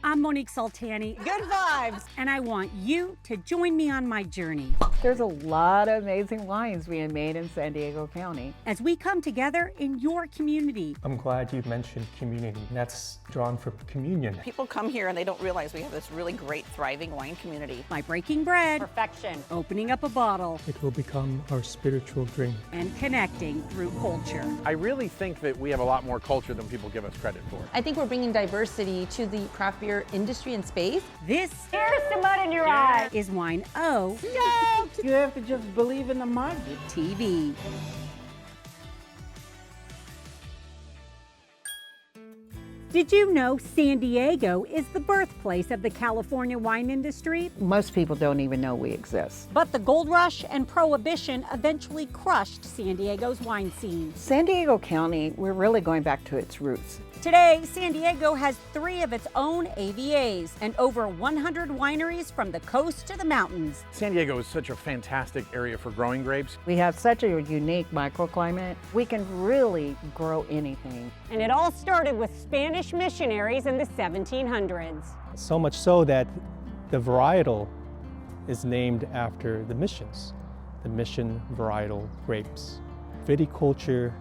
I'm Monique Soltani. Good vibes. And I want you to join me on my journey. There's a lot of amazing wines being made in San Diego County. As we come together in your community. I'm glad you mentioned community. That's drawn from communion. People come here and they don't realize we have this really great, thriving wine community. By breaking bread. Perfection. Opening up a bottle. It will become our spiritual drink. And connecting through culture. I really think that we have a lot more culture than people give us credit for. I think we're bringing diversity to the craft beer industry and space. This Here's the mud in your eye. is Wine O. You have to just believe in the market. TV. Did you know San Diego is the birthplace of the California wine industry? Most people don't even know we exist. But the gold rush and Prohibition eventually crushed San Diego's wine scene. San Diego County, we're really going back to its roots. Today, San Diego has 3 of its own AVAs and over 100 wineries from the coast to the mountains. San Diego is such a fantastic area for growing grapes. We have such a unique microclimate. We can really grow anything. And it all started with Spanish missionaries in the 1700s. So much so that the varietal is named after the missions, the mission varietal grapes. Viticulture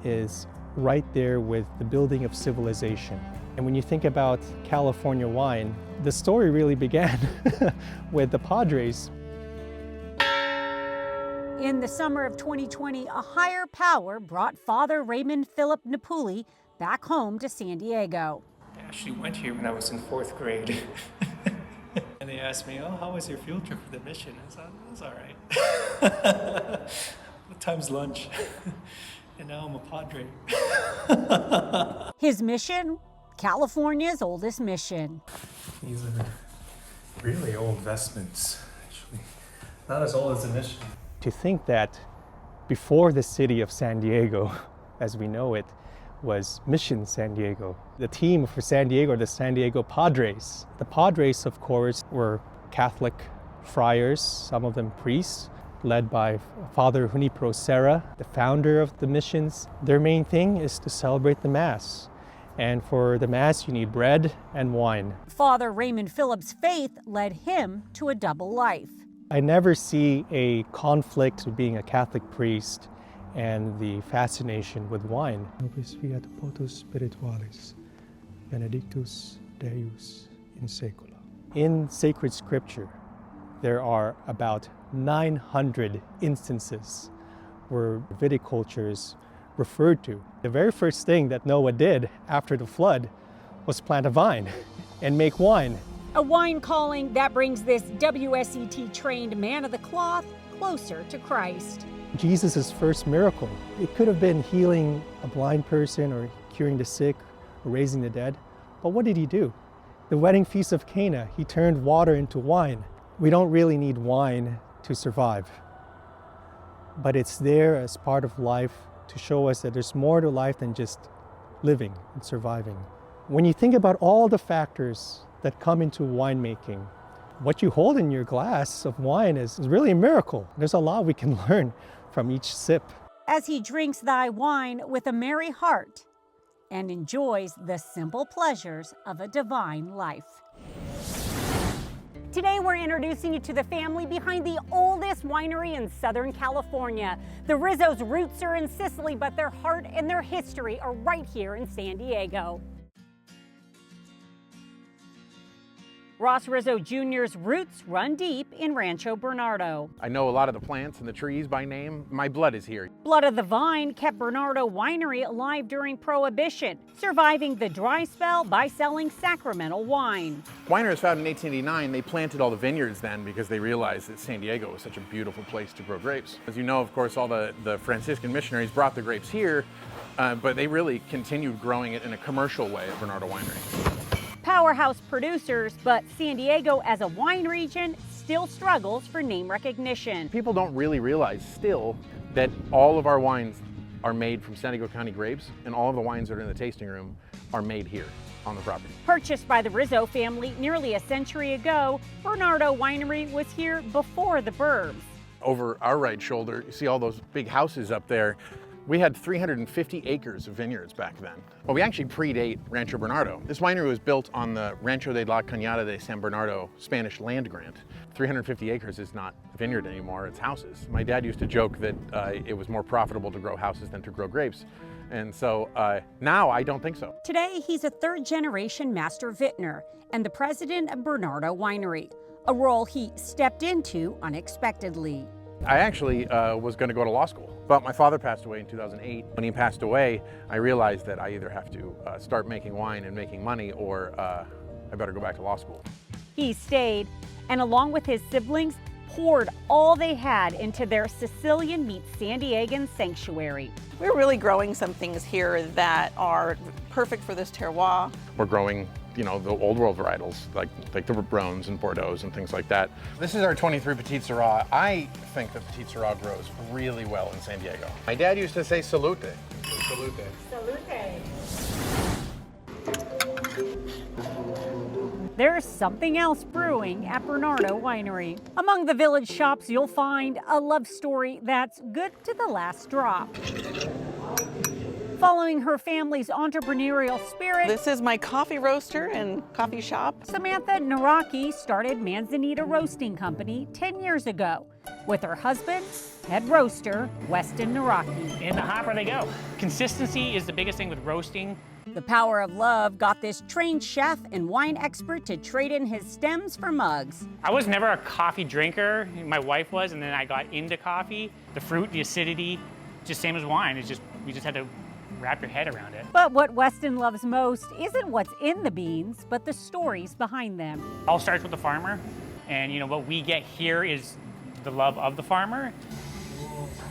is right there with the building of civilization. And when you think about California wine, the story really began with the Padres. In the summer of 2020, a higher power brought Father Raymond Philip Napoli back home to San Diego. I actually went here when I was in 4th grade. And they asked me, oh, how was your field trip for the mission? I said, it was all right. What time's lunch? And now I'm a Padre. His mission? California's oldest mission. These are really old vestments, actually. Not as old as the mission. To think that before the city of San Diego, as we know it, was Mission San Diego. The team for San Diego are the San Diego Padres. The Padres, of course, were Catholic friars, some of them priests, led by Father Junipero Serra, the founder of the missions. Their main thing is to celebrate the Mass. And for the Mass, you need bread and wine. Father Raymond Philip's faith led him to a double life. I never see a conflict with being a Catholic priest and the fascination with wine. Nobis fiat potus spiritualis, benedictus Deus in secula. In sacred scripture, there are about 900 instances where viticulture is referred to. The very first thing that Noah did after the flood was plant a vine and make wine. A wine calling that brings this WSET-trained man of the cloth closer to Christ. Jesus' first miracle, it could have been healing a blind person or curing the sick or raising the dead. But what did he do? The wedding feast of Cana, he turned water into wine. We don't really need wine to survive, but it's there as part of life to show us that there's more to life than just living and surviving. When you think about all the factors that come into winemaking, what you hold in your glass of wine is really a miracle. There's a lot we can learn from each sip. As he drinks thy wine with a merry heart and enjoys the simple pleasures of a divine life. Today we're introducing you to the family behind the oldest winery in Southern California. The Rizzo's roots are in Sicily, but their heart and their history are right here in San Diego. Ross Rizzo Jr.'s roots run deep in Rancho Bernardo. I know a lot of the plants and the trees by name. My blood is here. Blood of the Vine kept Bernardo Winery alive during Prohibition, surviving the dry spell by selling sacramental wine. Winery was founded in 1889. They planted all the vineyards then because they realized that San Diego was such a beautiful place to grow grapes. As you know, of course, all the Franciscan missionaries brought the grapes here, but they really continued growing it in a commercial way at Bernardo Winery. Powerhouse producers, but San Diego as a wine region still struggles for name recognition. People don't really realize still that all of our wines are made from San Diego County grapes, and all of the wines that are in the tasting room are made here on the property. Purchased by the Rizzo family nearly a century ago, Bernardo Winery was here before the Burbs. Over our right shoulder, you see all those big houses up there. We had 350 acres of vineyards back then. Well, we actually predate Rancho Bernardo. This winery was built on the Rancho de la Cañada de San Bernardo Spanish land grant. 350 acres is not a vineyard anymore, it's houses. My dad used to joke that it was more profitable to grow houses than to grow grapes. And so now I don't think so. Today, he's a third-generation master vintner and the president of Bernardo Winery, a role he stepped into unexpectedly. I actually was going to go to law school, but my father passed away in 2008. When he passed away, I realized that I either have to start making wine and making money, or I better go back to law school. He stayed, and along with his siblings, poured all they had into their Sicilian meets San Diegan sanctuary. We're really growing some things here that are perfect for this terroir. We're growing, you know, the old world varietals, like the Browns and Bordeaux's and things like that. This is our 23 Petit Syrah. I think that Petit Syrah grows really well in San Diego. My dad used to say salute. Salute. There's something else brewing at Bernardo Winery. Among the village shops, you'll find a love story that's good to the last drop. Following her family's entrepreneurial spirit, This is my coffee roaster and coffee shop. Samantha Naraki started Manzanita Roasting Company 10 years ago with her husband, head roaster, Weston Naraki. In the hopper they go. Consistency is the biggest thing with roasting. The power of love got this trained chef and wine expert to trade in his stems for mugs. I was never a coffee drinker. My wife was, and then I got into coffee. The fruit, the acidity, just same as wine. It's just, we just had to wrap your head around it. But what Weston loves most isn't what's in the beans, but the stories behind them. All starts with the farmer, and you know what we get here is the love of the farmer.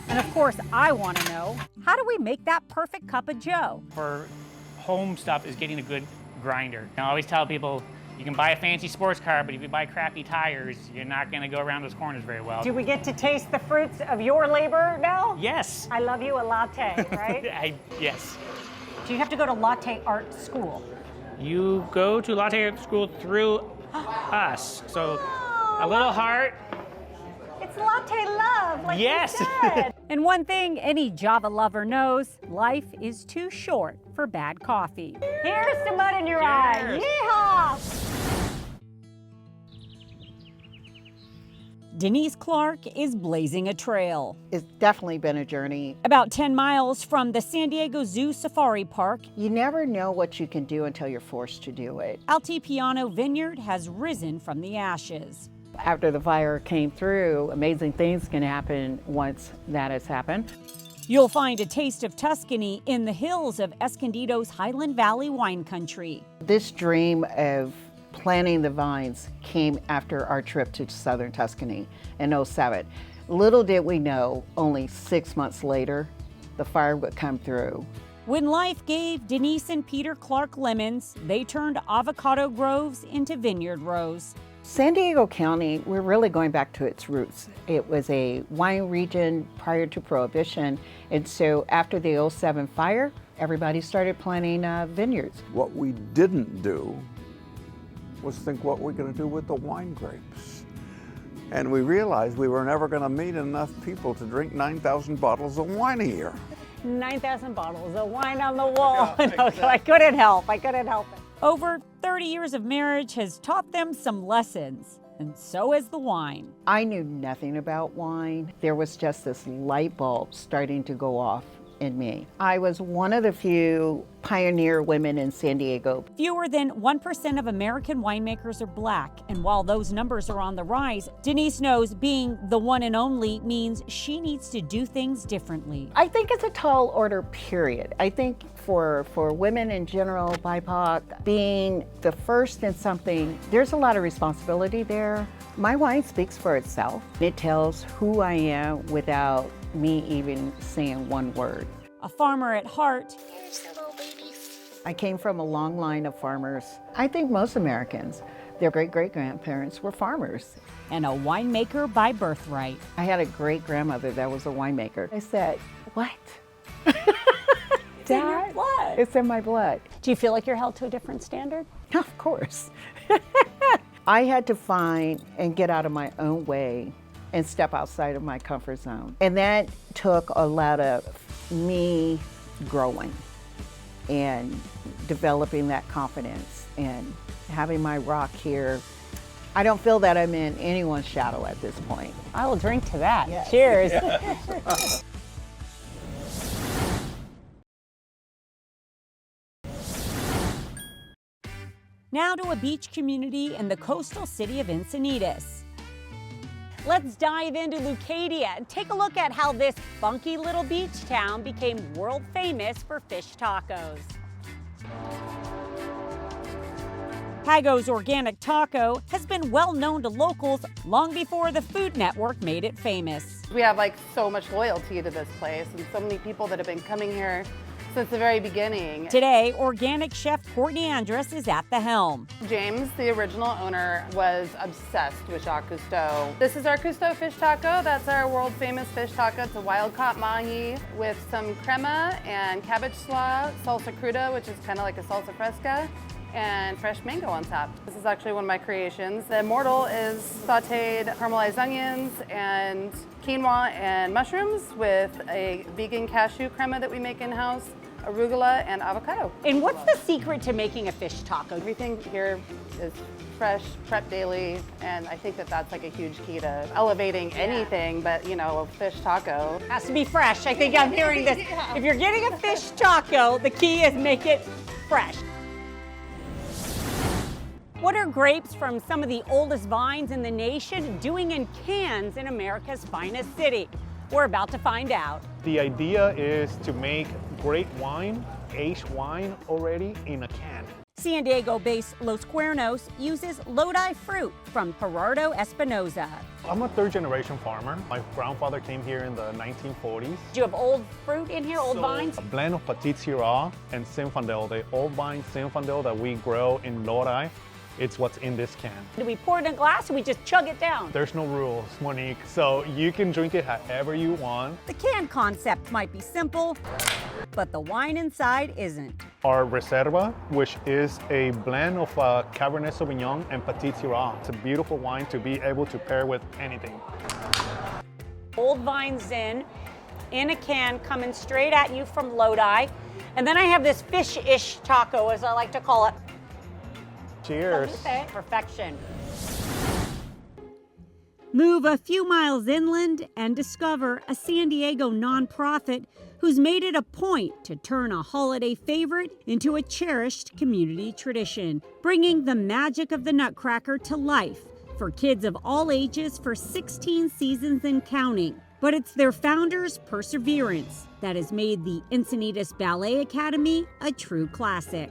And of course, I want to know, how do we make that perfect cup of joe? For home stuff is getting a good grinder. I always tell people, you can buy a fancy sports car, but if you buy crappy tires, you're not going to go around those corners very well. Do we get to taste the fruits of your labor now? Yes. I love you a latte, right? Yes. Do you have to go to latte art school? You go to latte art school through us. So a little heart. It's latte love, like Yes. you said. And one thing any Java lover knows, life is too short for bad coffee. Here's the mud in your eye. Yeehaw! Denise Clark is blazing a trail. It's definitely been a journey. About 10 miles from the San Diego Zoo Safari Park, You never know what you can do until you're forced to do it. Altipiano Vineyard has risen from the ashes. After the fire came through, amazing things can happen once that has happened. You'll find a taste of Tuscany in the hills of Escondido's Highland Valley wine country. This dream of planting the vines came after our trip to southern Tuscany in '07. Little did we know, only 6 months later, the fire would come through. When life gave Denise and Peter Clark lemons, they turned avocado groves into vineyard rows. San Diego County, we're really going back to its roots. It was a wine region prior to Prohibition, and so after the '07 fire, everybody started planting vineyards. What we didn't do was think what we're going to do with the wine grapes. And we realized we were never going to meet enough people to drink 9,000 bottles of wine a year. 9,000 bottles of wine on the wall. No, so I couldn't help it. Over 30 years of marriage has taught them some lessons, and so has the wine. I knew nothing about wine. There was just this light bulb starting to go off in me. I was one of the few pioneer women in San Diego. Fewer than 1% of American winemakers are Black, and while those numbers are on the rise, Denise knows being the one and only means she needs to do things differently. I think it's a tall order, period. I think for women in general, BIPOC, being the first in something, there's a lot of responsibility there. My wine speaks for itself. It tells who I am without me even saying one word. A farmer at heart, I came from a long line of farmers. I think most Americans, their great-great-grandparents were farmers. and a winemaker by birthright. I had a great-grandmother that was a winemaker. I said, what? It's in your blood. It's in my blood. Do you feel like you're held to a different standard? Of course. I had to find and get out of my own way and step outside of my comfort zone. And that took a lot of me growing and developing that confidence and having my rock here. I don't feel that I'm in anyone's shadow at this point. I will drink to that. Yes. Cheers. Now to a beach community in the coastal city of Encinitas. Let's dive into Leucadia and take a look at how this funky little beach town became world famous for fish tacos. Haggo's Organic Taco has been well known to locals long before the Food Network made it famous. We have like so much loyalty to this place and so many people that have been coming here since the very beginning. Today, organic chef Courtney Andrus is at the helm. James, the original owner, was obsessed with Jacques Cousteau. This is our Cousteau fish taco. That's our world famous fish taco. It's a wild caught mahi with some crema and cabbage slaw, salsa cruda, which is kind of like a salsa fresca, and fresh mango on top. This is actually one of my creations. The immortal is sauteed caramelized onions and quinoa and mushrooms with a vegan cashew crema that we make in-house, arugula, and avocado. And what's the secret to making a fish taco? Everything here is fresh, prepped daily, and I think that that's like a huge key to elevating anything, but you know, a fish taco. Has to be fresh. I think I'm hearing this. If you're getting a fish taco, the key is make it fresh. What are grapes from some of the oldest vines in the nation doing in cans in America's finest city? We're about to find out. The idea is to make great wine, aged wine already in a can. San Diego-based Los Cuernos uses Lodi fruit from Gerardo Espinoza. I'm a third-generation farmer. My grandfather came here in the 1940s. Do you have old fruit in here, old vines? A blend of Petit Syrah and Zinfandel, the old vine Zinfandel that we grow in Lodi. It's what's in this can. Do we pour it in a glass or we just chug it down? There's no rules, Monique, so you can drink it however you want. The can concept might be simple, but the wine inside isn't. Our Reserva, which is a blend of Cabernet Sauvignon and Petit Syrah. It's a beautiful wine to be able to pair with anything. Old vines in a can coming straight at you from Lodi. And then I have this fish-ish taco, as I like to call it. Cheers. Perfection. Move a few miles inland and discover a San Diego nonprofit who's made it a point to turn a holiday favorite into a cherished community tradition, bringing the magic of the Nutcracker to life for kids of all ages for 16 seasons and counting. But it's their founders' perseverance that has made the Encinitas Ballet Academy a true classic.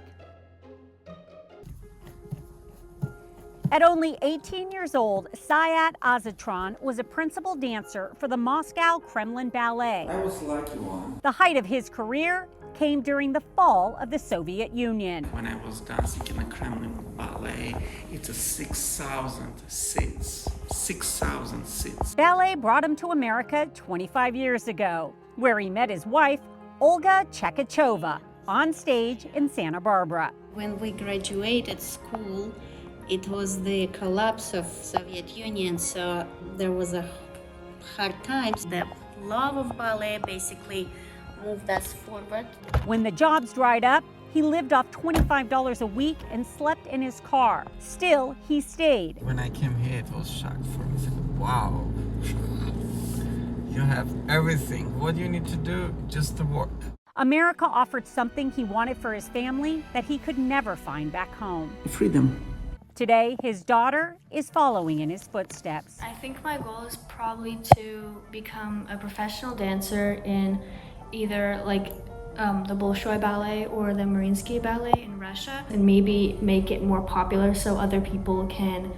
At only 18 years old, Sayat Azatron was a principal dancer for the Moscow Kremlin Ballet. I was lucky one. The height of his career came during the fall of the Soviet Union. When I was dancing in the Kremlin Ballet, it's a 6,000 seats. 6,000 seats. Ballet brought him to America 25 years ago, where he met his wife, Olga Chekachova, on stage in Santa Barbara. When we graduated school, it was the collapse of Soviet Union, so there was a hard time. The love of ballet basically moved us forward. When the jobs dried up, he lived off $25 a week and slept in his car. Still, he stayed. When I came here, it was shock for me. I said, wow, you have everything. What do you need to do? Just to work. America offered something he wanted for his family that he could never find back home. Freedom. Today, his daughter is following in his footsteps. I think my goal is probably to become a professional dancer in either like the Bolshoi Ballet or the Mariinsky Ballet in Russia, and maybe make it more popular so other people can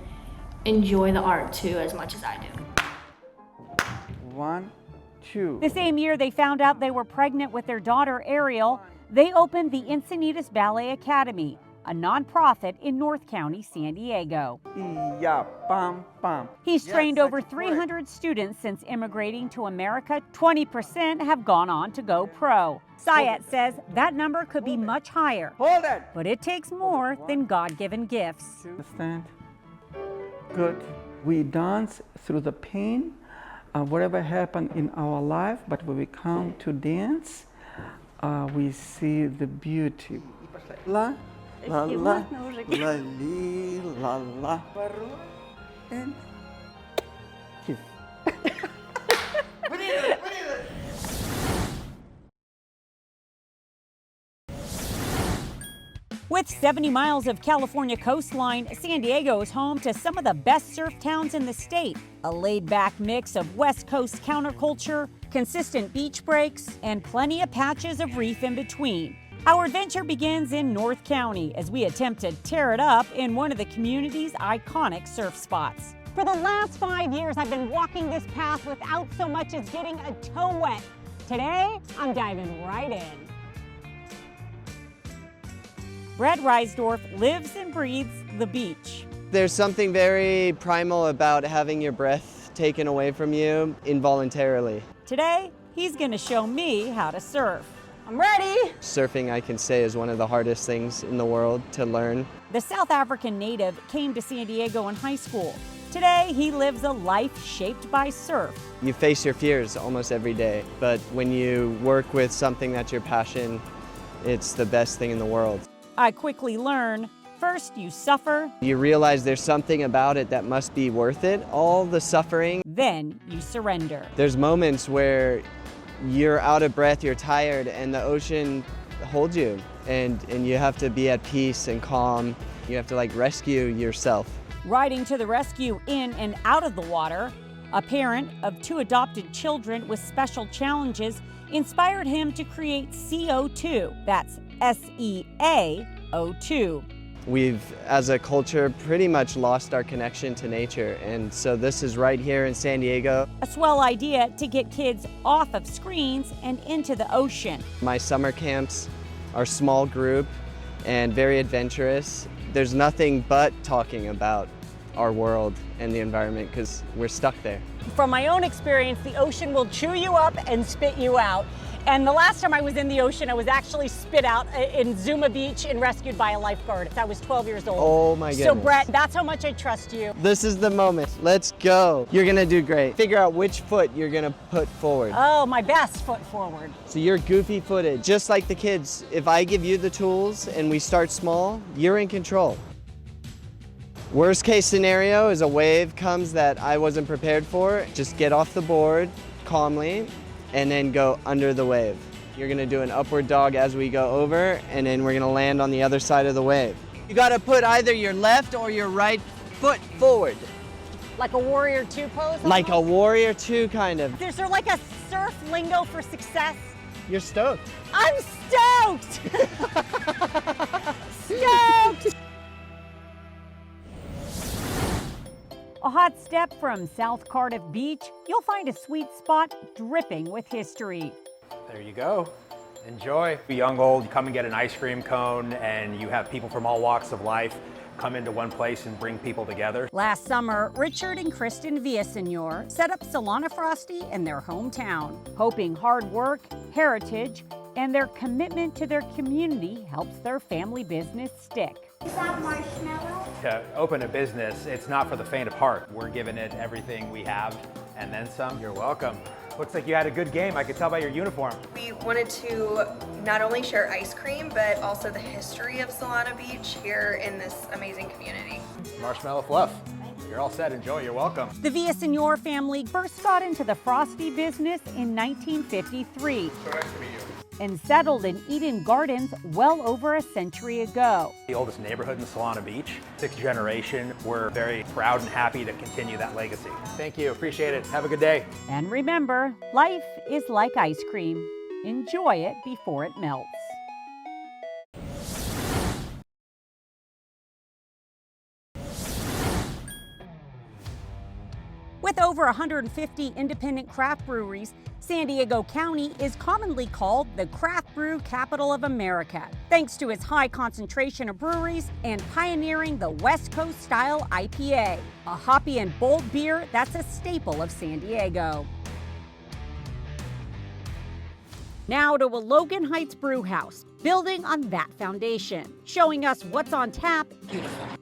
enjoy the art too as much as I do. 1, 2. The same year they found out they were pregnant with their daughter Ariel, they opened the Encinitas Ballet Academy, a nonprofit in North County, San Diego. He's trained over 300 students since immigrating to America. 20% have gone on to go pro. Sayat says that number could be much higher, but it takes more than God-given gifts. Understand? Good. We dance through the pain whatever happened in our life, but when we come to dance, we see the beauty. La, la, la, la, li, la, la, and kiss. With 70 miles of California coastline, San Diego is home to some of the best surf towns in the state. A laid-back mix of West Coast counterculture, consistent beach breaks, and plenty of patches of reef in between. Our adventure begins in North County as we attempt to tear it up in one of the community's iconic surf spots. For the last 5 years, I've been walking this path without so much as getting a toe wet. Today, I'm diving right in. Brett Reisdorf lives and breathes the beach. There's something very primal about having your breath taken away from you involuntarily. Today, he's going to show me how to surf. I'm ready! Surfing, I can say, is one of the hardest things in the world to learn. The South African native came to San Diego in high school. Today, he lives a life shaped by surf. You face your fears almost every day, but when you work with something that's your passion, it's the best thing in the world. I quickly learn, first you suffer. You realize there's something about it that must be worth it, all the suffering. Then you surrender. There's moments where you're out of breath, you're tired, and the ocean holds you. And you have to be at peace and calm. You have to rescue yourself. Riding to the rescue in and out of the water, a parent of 2 adopted children with special challenges inspired him to create CO2. That's SEAO2. We've, as a culture, pretty much lost our connection to nature, and so this is right here in San Diego. A swell idea to get kids off of screens and into the ocean. My summer camps are small group and very adventurous. There's nothing but talking about our world and the environment because we're stuck there. From my own experience, the ocean will chew you up and spit you out. And the last time I was in the ocean, I was actually spit out in Zuma Beach and rescued by a lifeguard. I was 12 years old. Oh my goodness. So Brett, that's how much I trust you. This is the moment. Let's go. You're gonna do great. Figure out which foot you're gonna put forward. Oh, my best foot forward. So you're goofy-footed, just like the kids. If I give you the tools and we start small, you're in control. Worst case scenario is a wave comes that I wasn't prepared for. Just get off the board calmly and then go under the wave. You're gonna do an upward dog as we go over, and then we're gonna land on the other side of the wave. You gotta put either your left or your right foot forward. Like a Warrior 2 pose? Almost? Like a Warrior 2 kind of. Is there like a surf lingo for success? You're stoked. I'm stoked! Stoked! A hot step from South Cardiff Beach, you'll find a sweet spot dripping with history. There you go. Enjoy. Young, old, come and get an ice cream cone, and you have people from all walks of life come into one place and bring people together. Last summer, Richard and Kristen Villasenor set up Solana Frosty in their hometown, hoping hard work, heritage, and their commitment to their community helps their family business stick. Is that marshmallow? To open a business, it's not for the faint of heart. We're giving it everything we have and then some. You're welcome. Looks like you had a good game. I could tell by your uniform. We wanted to not only share ice cream, but also the history of Solana Beach here in this amazing community. Marshmallow fluff. You're all set. Enjoy. You're welcome. The Villasenor family first got into the Frosty business in 1953. So nice to meet you. And settled in Eden Gardens well over a century ago. The oldest neighborhood in Solana Beach, 6th generation. We're very proud and happy to continue that legacy. Thank you, appreciate it. Have a good day. And remember, life is like ice cream. Enjoy it before it melts. With over 150 independent craft breweries, San Diego County is commonly called the craft brew capital of America, thanks to its high concentration of breweries and pioneering the West Coast style IPA, a hoppy and bold beer that's a staple of San Diego. Now to a Logan Heights brew house, building on that foundation. Showing us what's on tap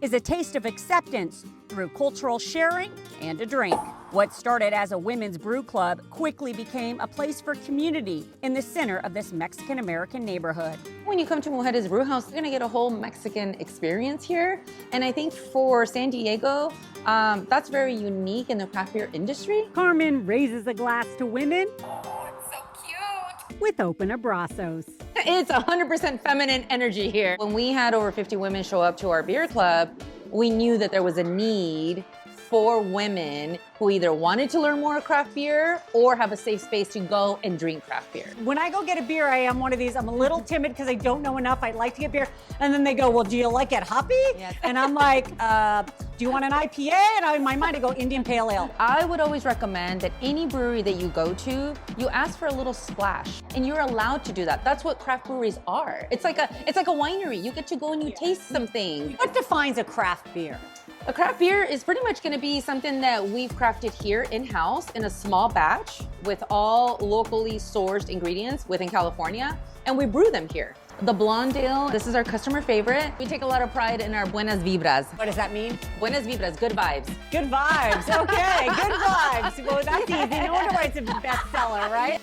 is a taste of acceptance through cultural sharing and a drink. What started as a women's brew club quickly became a place for community in the center of this Mexican-American neighborhood. When you come to Mujeres Brew House, you're gonna get a whole Mexican experience here. And I think for San Diego, that's very unique in the craft beer industry. Carmen raises a glass to women. Oh, it's so cute. With open abrazos. It's 100% feminine energy here. When we had over 50 women show up to our beer club, we knew that there was a need for women who either wanted to learn more craft beer or have a safe space to go and drink craft beer. When I go get a beer, I am one of these. I'm a little timid because I don't know enough. I like to get beer. And then they go, well, do you like it hoppy? Yes. And I'm like, do you want an IPA? And in my mind, I go Indian Pale Ale. I would always recommend that any brewery that you go to, you ask for a little splash. And you're allowed to do that. That's what craft breweries are. It's like a winery. You get to go and you taste something. What defines a craft beer? A craft beer is pretty much going to be something that we've crafted here in-house in a small batch with all locally sourced ingredients within California, and we brew them here. The Blonde Ale, this is our customer favorite. We take a lot of pride in our buenas vibras. What does that mean? Buenas vibras, good vibes. Good vibes, okay, good vibes. Well, that's easy. No wonder why it's a bestseller, right?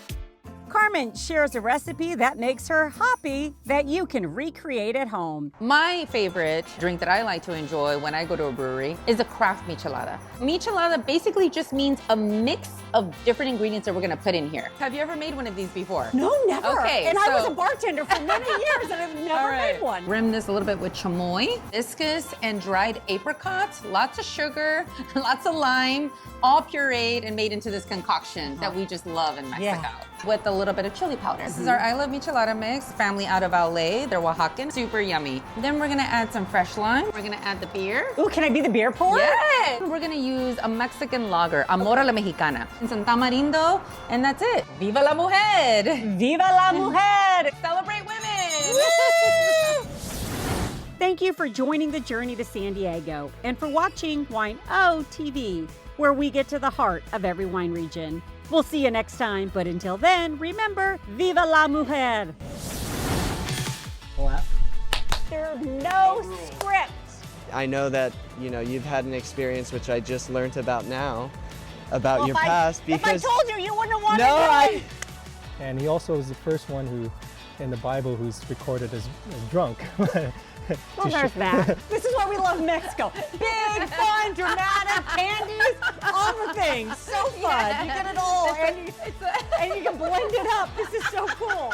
Carmen shares a recipe that makes her hoppy that you can recreate at home. My favorite drink that I like to enjoy when I go to a brewery is a craft michelada. Michelada basically just means a mix of different ingredients that we're gonna put in here. Have you ever made one of these before? No, never. Okay, and I was a bartender for many years and I've never made one. Rim this a little bit with chamoy, hibiscus, and dried apricots, lots of sugar, lots of lime, all pureed and made into this concoction that we just love in Mexico. With a little bit of chili powder. This is our I Love Michelada mix, family out of Ballet. They're Oaxacan, super yummy. Then we're gonna add some fresh lime. We're gonna add the beer. Ooh, can I be the beer pourer? Yeah! We're gonna use a Mexican lager, Amor a la Mexicana, and some tamarindo, and that's it. Viva la mujer! Viva la mujer! Celebrate women! Thank you for joining the journey to San Diego and for watching Wine O TV, where we get to the heart of every wine region. We'll see you next time, but until then, remember, Viva la mujer! There's no script. I know that, you've had an experience which I just learned about now, about your past, because... If I told you, you wouldn't have wanted to. And he also was the first one who, in the Bible, who's recorded as drunk. Well, there's that. This is why we love Mexico. Big, fun, dramatic, candies, all the things. So fun. You get it all, and you can blend it up. This is so cool.